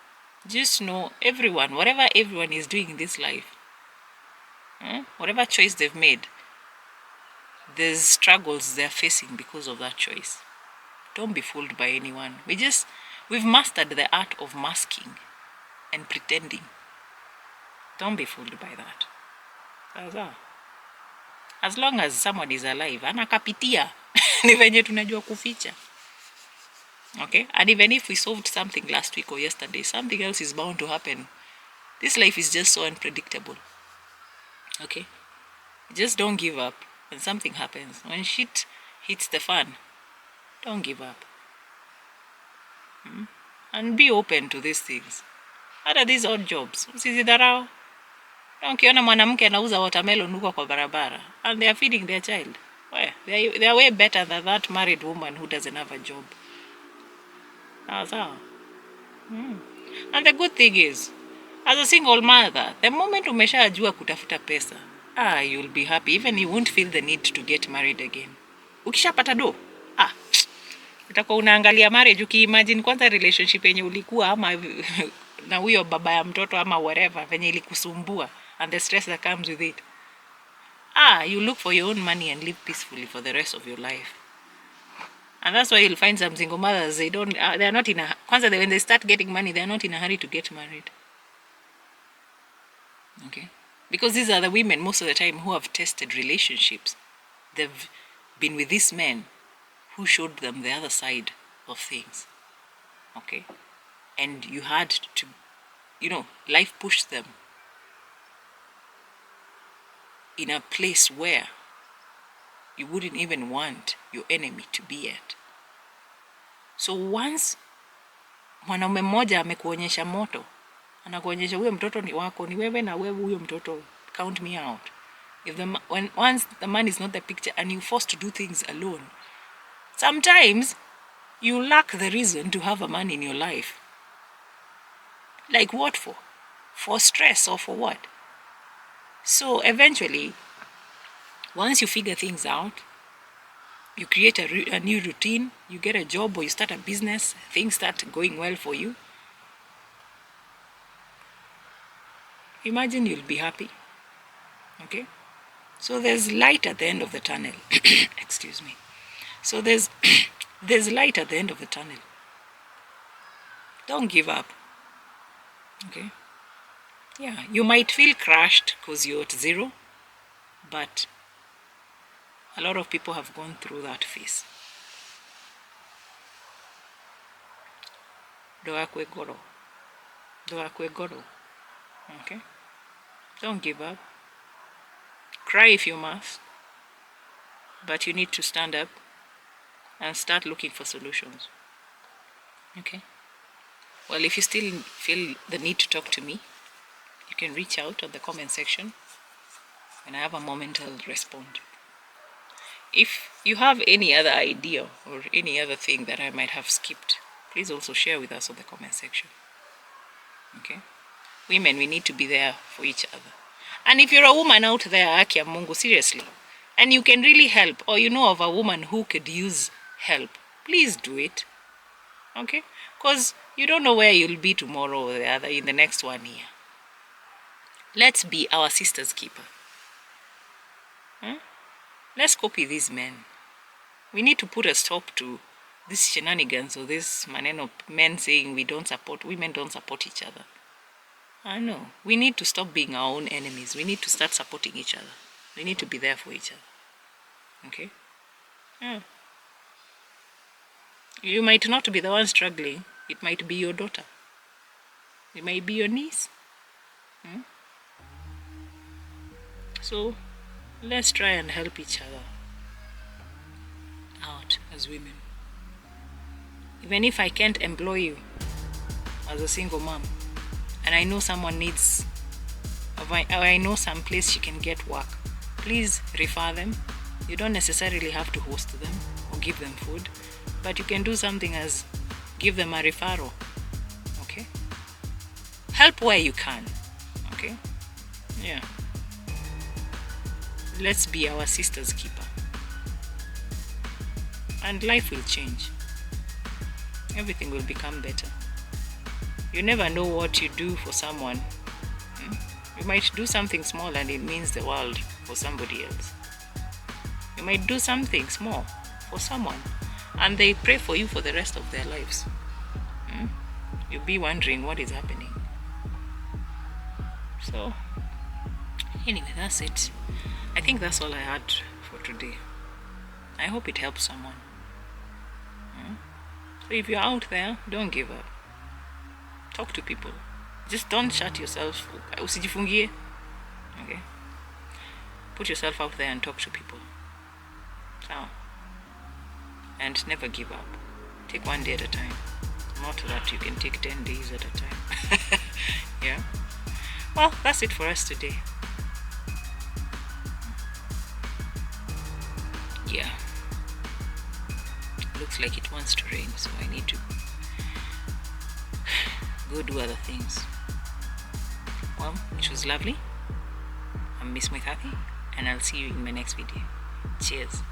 just know everyone, whatever everyone is doing in this life, whatever choice they've made, there's struggles they're facing because of that choice. Don't be fooled by anyone. We've mastered the art of masking and pretending. Don't be fooled by that. As long as someone is alive, anakapitia ni venye tunajua kuficha. Okay? And even if we solved something last week or yesterday, something else is bound to happen. This life is just so unpredictable. Okay? Just don't give up when something happens. When shit hits the fan, don't give up. And be open to these things. Hata these odd jobs, usizidharau. Ukiona mwanamke anauza watermelon huko kwa barabara and they are feeding their child, well, they are way better than that married woman who doesn't have a job. And the good thing is, as a single mother, the moment umeshajua kutafuta pesa, you'll be happy. Even you won't feel the need to get married again. Ukishapata do, utakuwa unaangalia marriage ukiimagine kwanza relationship yenye ulikuwa ama na huyo baba ya mtoto ama whatever venye ilikusumbua and the stress that comes with it. You look for your own money and live peacefully for the rest of your life. And that's why you'll find some single mothers, they're not in a, kwanza when they start getting money, they're not in a hurry to get married. Okay? Because these are the women most of the time who have tested relationships. They've been with these men who showed them the other side of things. Okay? And you had to, life pushed them in a place where you wouldn't even want your enemy to be at. So once mwanaume mmoja amekuonyesha moto, anakuonyesha huyo mtoto ni wako, ni wewe na wewe huyo mtoto, count me out. Once the man is not the picture and you're forced to do things alone, sometimes you lack the reason to have a man in your life. Like what for? For stress or for what? So eventually, once you figure things out, you create a new routine, you get a job or you start a business, things start going well for you. Imagine you'll be happy. Okay? So there's light at the end of the tunnel. Excuse me. So there's light at the end of the tunnel. Don't give up. Okay? Yeah, you might feel crushed because you're at zero, but a lot of people have gone through that phase. Doa kwe goro. Okay? Don't give up. Cry if you must, but you need to stand up and start looking for solutions. Okay? Well, if you still feel the need to talk to me, you can reach out on the comment section. When I have a moment, I'll respond. If you have any other idea or any other thing that I might have skipped, please also share with us on the comment section. Okay? Women, we need to be there for each other. And if you're a woman out there, haki ya Mungu, seriously, and you can really help, or you know of a woman who could use help, please do it. Okay? Because you don't know where you'll be tomorrow or the other in the next 1 year. Let's be our sister's keeper. Let's copy these men. We need to put a stop to these shenanigans or this maneno men saying women don't support each other. I know. We need to stop being our own enemies. We need to start supporting each other. We need to be there for each other. Okay? Yeah. You might not be the one struggling. It might be your daughter. It might be your niece. So, let's try and help each other out as women. Even if I can't employ you as a single mom, and I know someone needs, or I know some place she can get work, please refer them. You don't necessarily have to host them or give them food, but you can do something as give them a referral. Okay? Help where you can. Okay? Yeah. Let's be our sister's keeper. And life will change. Everything will become better. You never know what you do for someone. You might do something small and it means the world for somebody else. You might do something small for someone and they pray for you for the rest of their lives. You'll be wondering what is happening. So, anyway, that's it. I think that's all I had for today. I hope it helps someone. So if you're out there, don't give up. Talk to people. Just don't shut yourself. Usijifungie. Okay? Put yourself out there and talk to people. So, and never give up. Take one day at a time. Not that you can take 10 days at a time. Yeah? Well, that's it for us today. Yeah. Looks like it wants to rain, so I need to go do other things. Well, it was lovely. I'm Miss Moithathi, and I'll see you in my next video. Cheers.